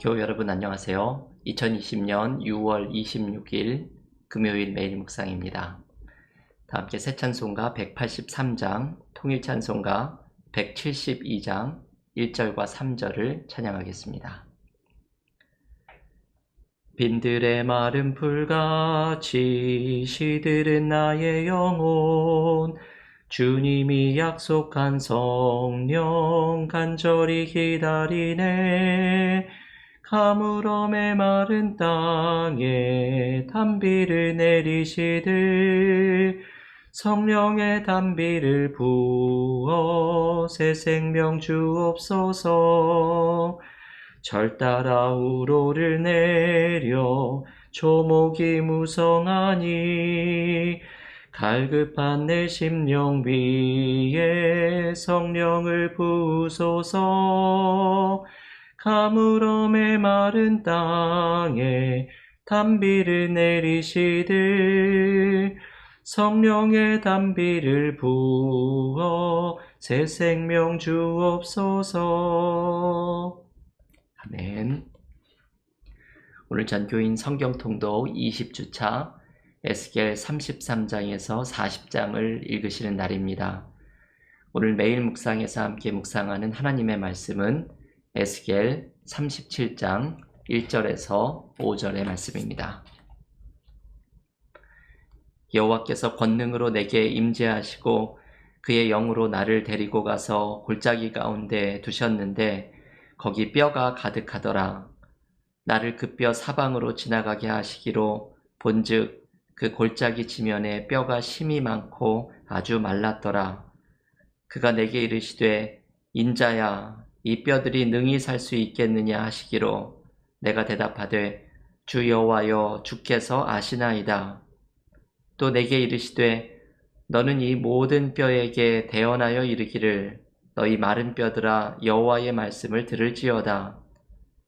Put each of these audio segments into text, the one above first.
교우 여러분 안녕하세요. 2020년 6월 26일 금요일 매일 묵상입니다. 다 함께 새 찬송가 183장, 통일 찬송가 172장 1절과 3절을 찬양하겠습니다. 빈들의 마른 풀같이 시들은 나의 영혼, 주님이 약속한 성령 간절히 기다리네. 가물어 메마른 땅에 단비를 내리시들 성령의 단비를 부어 새 생명 주옵소서. 절 따라 우로를 내려 조목이 무성하니 갈급한 내 심령 위에 성령을 부으소서. 가물어 메마른 땅에 단비를 내리시들 성령의 단비를 부어 새 생명 주옵소서. 아멘. 오늘 전교인 성경통독 20주차 에스겔 33장에서 40장을 읽으시는 날입니다. 오늘 매일 묵상에서 함께 묵상하는 하나님의 말씀은 에스겔 37장 1절에서 5절의 말씀입니다. 여호와께서 권능으로 내게 임재하시고 그의 영으로 나를 데리고 가서 골짜기 가운데 두셨는데 거기 뼈가 가득하더라. 나를 그 뼈 사방으로 지나가게 하시기로 본즉 그 골짜기 지면에 뼈가 심이 많고 아주 말랐더라. 그가 내게 이르시되 인자야 이 뼈들이 능히 살 수 있겠느냐 하시기로 내가 대답하되 주 여호와여 주께서 아시나이다. 또 내게 이르시되 너는 이 모든 뼈에게 대언하여 이르기를 너희 마른 뼈들아 여호와의 말씀을 들을지어다.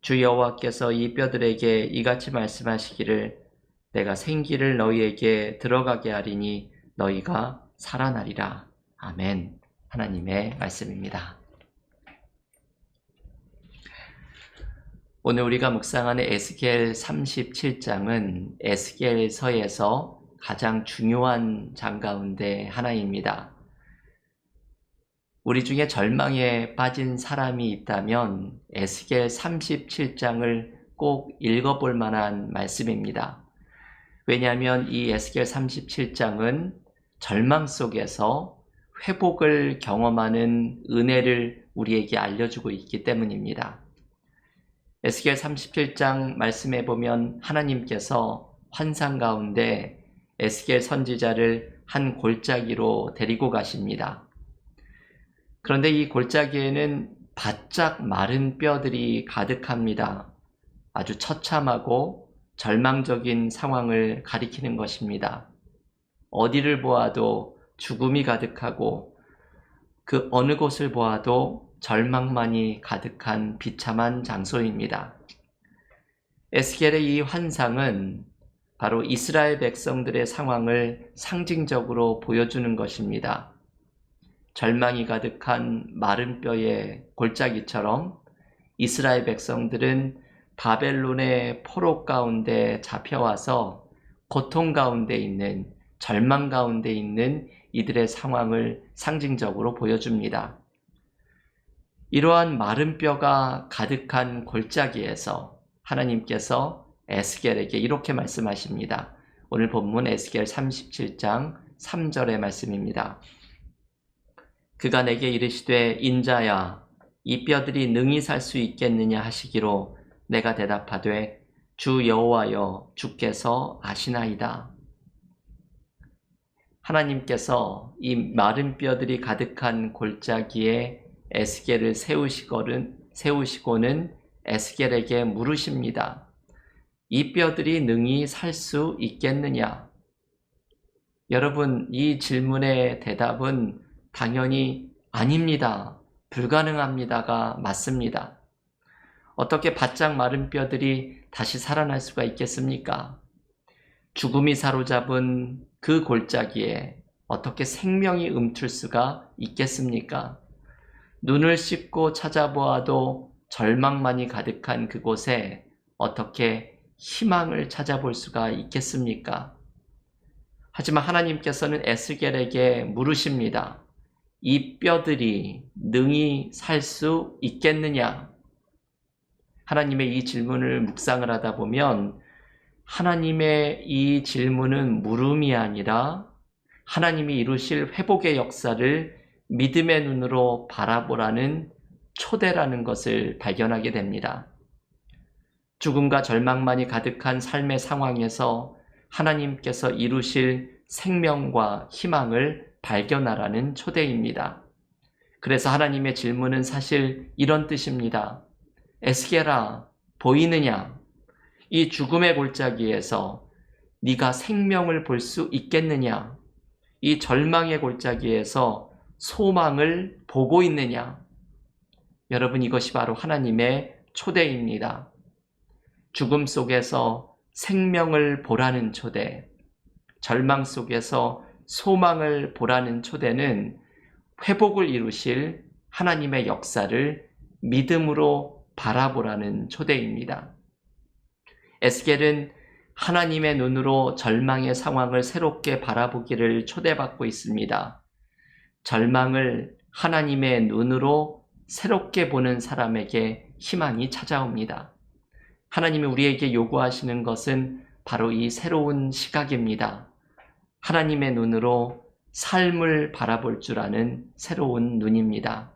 주 여호와께서 이 뼈들에게 이같이 말씀하시기를 내가 생기를 너희에게 들어가게 하리니 너희가 살아나리라. 아멘. 하나님의 말씀입니다. 오늘 우리가 묵상하는 에스겔 37장은 에스겔서에서 가장 중요한 장 가운데 하나입니다. 우리 중에 절망에 빠진 사람이 있다면 에스겔 37장을 꼭 읽어볼 만한 말씀입니다. 왜냐하면 이 에스겔 37장은 절망 속에서 회복을 경험하는 은혜를 우리에게 알려주고 있기 때문입니다. 에스겔 37장 말씀해 보면 하나님께서 환상 가운데 에스겔 선지자를 한 골짜기로 데리고 가십니다. 그런데 이 골짜기에는 바짝 마른 뼈들이 가득합니다. 아주 처참하고 절망적인 상황을 가리키는 것입니다. 어디를 보아도 죽음이 가득하고 그 어느 곳을 보아도 절망만이 가득한 비참한 장소입니다. 에스겔의 이 환상은 바로 이스라엘 백성들의 상황을 상징적으로 보여주는 것입니다. 절망이 가득한 마른 뼈의 골짜기처럼 이스라엘 백성들은 바벨론의 포로 가운데 잡혀와서 고통 가운데 있는, 절망 가운데 있는 이들의 상황을 상징적으로 보여줍니다. 이러한 마른 뼈가 가득한 골짜기에서 하나님께서 에스겔에게 이렇게 말씀하십니다. 오늘 본문 에스겔 37장 3절의 말씀입니다. 그가 내게 이르시되 인자야 이 뼈들이 능히 살 수 있겠느냐 하시기로 내가 대답하되 주 여호와여 주께서 아시나이다. 하나님께서 이 마른 뼈들이 가득한 골짜기에 에스겔을 세우시고는 에스겔에게 물으십니다. 이 뼈들이 능히 살 수 있겠느냐? 여러분, 이 질문의 대답은 당연히 아닙니다. 불가능합니다가 맞습니다. 어떻게 바짝 마른 뼈들이 다시 살아날 수가 있겠습니까? 죽음이 사로잡은 그 골짜기에 어떻게 생명이 움틀 수가 있겠습니까? 눈을 씻고 찾아보아도 절망만이 가득한 그곳에 어떻게 희망을 찾아볼 수가 있겠습니까? 하지만 하나님께서는 에스겔에게 물으십니다. 이 뼈들이 능히 살 수 있겠느냐? 하나님의 이 질문을 묵상을 하다 보면 하나님의 이 질문은 물음이 아니라 하나님이 이루실 회복의 역사를 믿음의 눈으로 바라보라는 초대라는 것을 발견하게 됩니다. 죽음과 절망만이 가득한 삶의 상황에서 하나님께서 이루실 생명과 희망을 발견하라는 초대입니다. 그래서 하나님의 질문은 사실 이런 뜻입니다. 에스겔아, 보이느냐? 이 죽음의 골짜기에서 네가 생명을 볼 수 있겠느냐? 이 절망의 골짜기에서 소망을 보고 있느냐? 여러분, 이것이 바로 하나님의 초대입니다. 죽음 속에서 생명을 보라는 초대, 절망 속에서 소망을 보라는 초대는 회복을 이루실 하나님의 역사를 믿음으로 바라보라는 초대입니다. 에스겔은 하나님의 눈으로 절망의 상황을 새롭게 바라보기를 초대받고 있습니다. 절망을 하나님의 눈으로 새롭게 보는 사람에게 희망이 찾아옵니다. 하나님이 우리에게 요구하시는 것은 바로 이 새로운 시각입니다. 하나님의 눈으로 삶을 바라볼 줄 아는 새로운 눈입니다.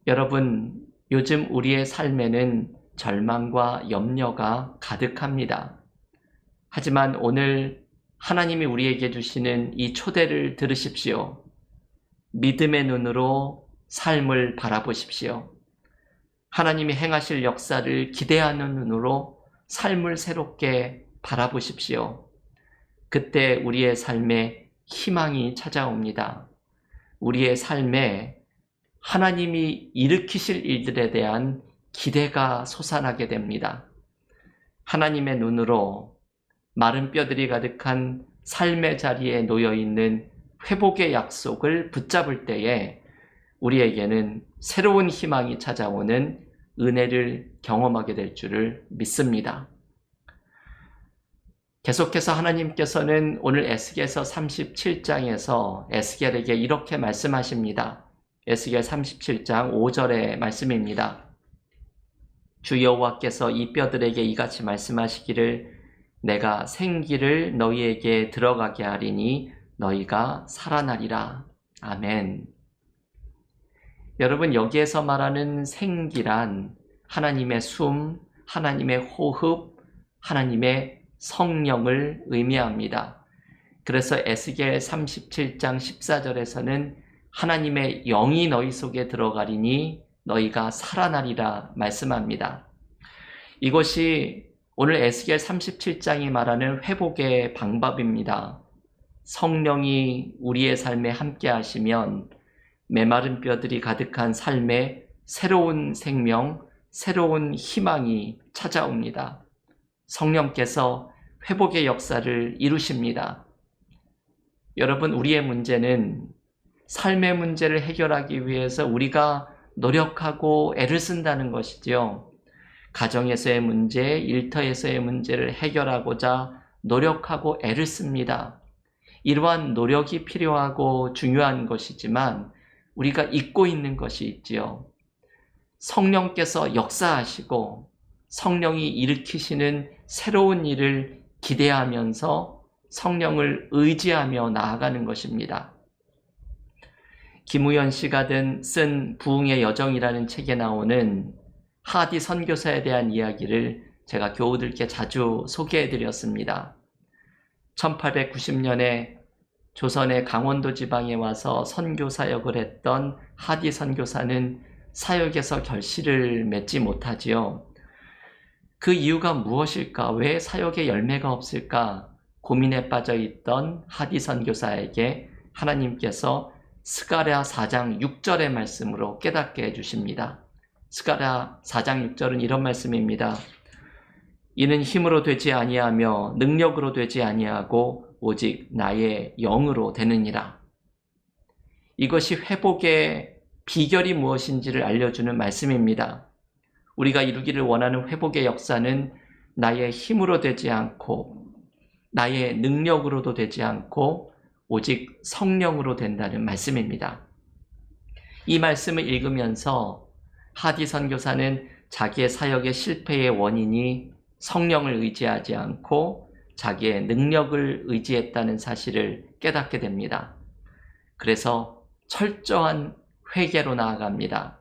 여러분, 요즘 우리의 삶에는 절망과 염려가 가득합니다. 하지만 오늘 하나님이 우리에게 주시는 이 초대를 들으십시오. 믿음의 눈으로 삶을 바라보십시오. 하나님이 행하실 역사를 기대하는 눈으로 삶을 새롭게 바라보십시오. 그때 우리의 삶에 희망이 찾아옵니다. 우리의 삶에 하나님이 일으키실 일들에 대한 기대가 솟아나게 됩니다. 하나님의 눈으로 마른 뼈들이 가득한 삶의 자리에 놓여있는 회복의 약속을 붙잡을 때에 우리에게는 새로운 희망이 찾아오는 은혜를 경험하게 될 줄을 믿습니다. 계속해서 하나님께서는 오늘 에스겔서 37장에서 에스겔에게 이렇게 말씀하십니다. 에스겔 37장 5절의 말씀입니다. 주 여호와께서 이 뼈들에게 이같이 말씀하시기를 내가 생기를 너희에게 들어가게 하리니 너희가 살아나리라. 아멘. 여러분, 여기에서 말하는 생기란 하나님의 숨, 하나님의 호흡, 하나님의 성령을 의미합니다. 그래서 에스겔 37장 14절에서는 하나님의 영이 너희 속에 들어가리니 너희가 살아나리라 말씀합니다. 이것이 오늘 에스겔 37장이 말하는 회복의 방법입니다. 성령이 우리의 삶에 함께 하시면 메마른 뼈들이 가득한 삶에 새로운 생명, 새로운 희망이 찾아옵니다. 성령께서 회복의 역사를 이루십니다. 여러분, 우리의 문제는 삶의 문제를 해결하기 위해서 우리가 노력하고 애를 쓴다는 것이지요. 가정에서의 문제, 일터에서의 문제를 해결하고자 노력하고 애를 씁니다. 이러한 노력이 필요하고 중요한 것이지만 우리가 잊고 있는 것이 있지요. 성령께서 역사하시고 성령이 일으키시는 새로운 일을 기대하면서 성령을 의지하며 나아가는 것입니다. 김우현 씨가 쓴 부흥의 여정이라는 책에 나오는 하디 선교사에 대한 이야기를 제가 교우들께 자주 소개해드렸습니다. 1890년에 조선의 강원도 지방에 와서 선교 사역을 했던 하디 선교사는 사역에서 결실을 맺지 못하지요. 그 이유가 무엇일까? 왜 사역에 열매가 없을까? 고민에 빠져 있던 하디 선교사에게 하나님께서 스가랴 4장 6절의 말씀으로 깨닫게 해주십니다. 스가랴 4장 6절은 이런 말씀입니다. 이는 힘으로 되지 아니하며 능력으로 되지 아니하고 오직 나의 영으로 되느니라. 이것이 회복의 비결이 무엇인지를 알려주는 말씀입니다. 우리가 이루기를 원하는 회복의 역사는 나의 힘으로 되지 않고 나의 능력으로도 되지 않고 오직 성령으로 된다는 말씀입니다. 이 말씀을 읽으면서 하디 선교사는 자기의 사역의 실패의 원인이 성령을 의지하지 않고 자기의 능력을 의지했다는 사실을 깨닫게 됩니다. 그래서 철저한 회개로 나아갑니다.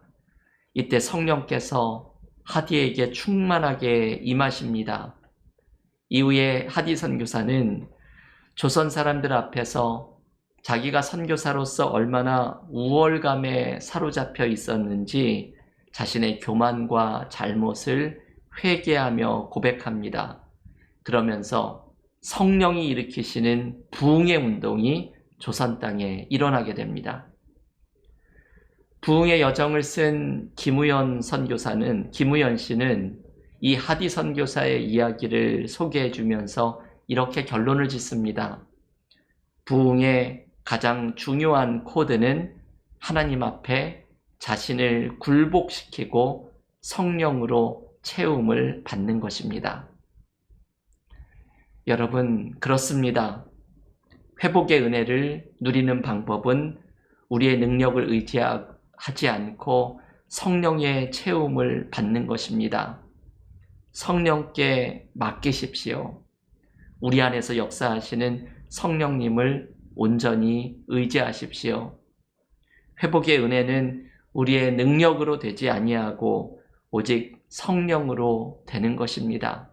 이때 성령께서 하디에게 충만하게 임하십니다. 이후에 하디 선교사는 조선 사람들 앞에서 자기가 선교사로서 얼마나 우월감에 사로잡혀 있었는지 자신의 교만과 잘못을 회개하며 고백합니다. 그러면서 성령이 일으키시는 부흥의 운동이 조선 땅에 일어나게 됩니다. 부흥의 여정을 쓴 김우연 씨는 이 하디 선교사의 이야기를 소개해 주면서 이렇게 결론을 짓습니다. 부흥의 가장 중요한 코드는 하나님 앞에 자신을 굴복시키고 성령으로 채움을 받는 것입니다. 여러분, 그렇습니다. 회복의 은혜를 누리는 방법은 우리의 능력을 의지하지 않고 성령의 채움을 받는 것입니다. 성령께 맡기십시오. 우리 안에서 역사하시는 성령님을 온전히 의지하십시오. 회복의 은혜는 우리의 능력으로 되지 아니하고 오직 성령으로 되는 것입니다.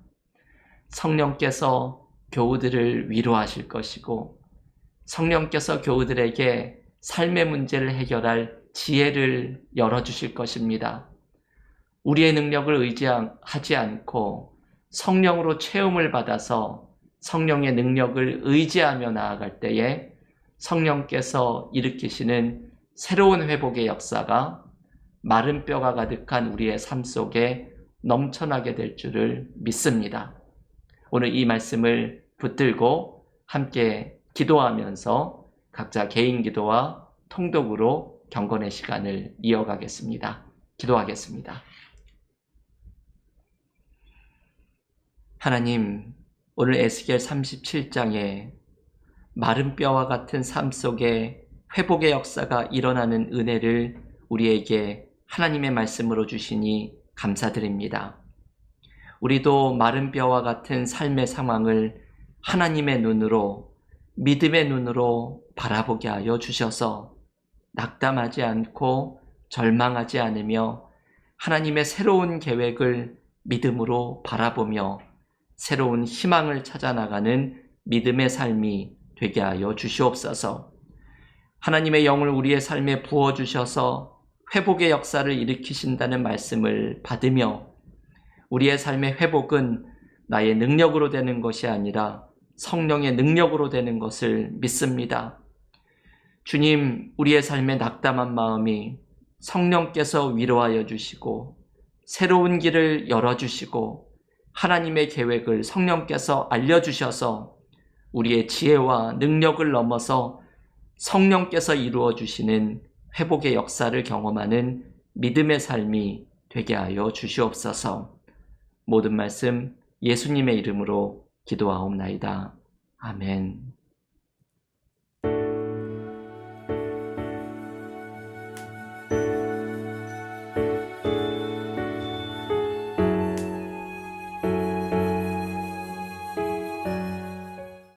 성령께서 교우들을 위로하실 것이고 성령께서 교우들에게 삶의 문제를 해결할 지혜를 열어주실 것입니다. 우리의 능력을 의지하지 않고 성령으로 채움을 받아서 성령의 능력을 의지하며 나아갈 때에 성령께서 일으키시는 새로운 회복의 역사가 마른 뼈가 가득한 우리의 삶 속에 넘쳐나게 될 줄을 믿습니다. 오늘 이 말씀을 붙들고 함께 기도하면서 각자 개인 기도와 통독으로 경건의 시간을 이어가겠습니다. 기도하겠습니다. 하나님, 오늘 에스겔 37장에 마른 뼈와 같은 삶 속에 회복의 역사가 일어나는 은혜를 우리에게 하나님의 말씀으로 주시니 감사드립니다. 우리도 마른 뼈와 같은 삶의 상황을 하나님의 눈으로, 믿음의 눈으로 바라보게 하여 주셔서 낙담하지 않고 절망하지 않으며 하나님의 새로운 계획을 믿음으로 바라보며 새로운 희망을 찾아 나가는 믿음의 삶이 되게 하여 주시옵소서. 하나님의 영을 우리의 삶에 부어주셔서 회복의 역사를 일으키신다는 말씀을 받으며 우리의 삶의 회복은 나의 능력으로 되는 것이 아니라 성령의 능력으로 되는 것을 믿습니다. 주님, 우리의 삶의 낙담한 마음이 성령께서 위로하여 주시고 새로운 길을 열어주시고 하나님의 계획을 성령께서 알려주셔서 우리의 지혜와 능력을 넘어서 성령께서 이루어 주시는 회복의 역사를 경험하는 믿음의 삶이 되게 하여 주시옵소서. 모든 말씀 예수님의 이름으로 기도하옵나이다. 아멘.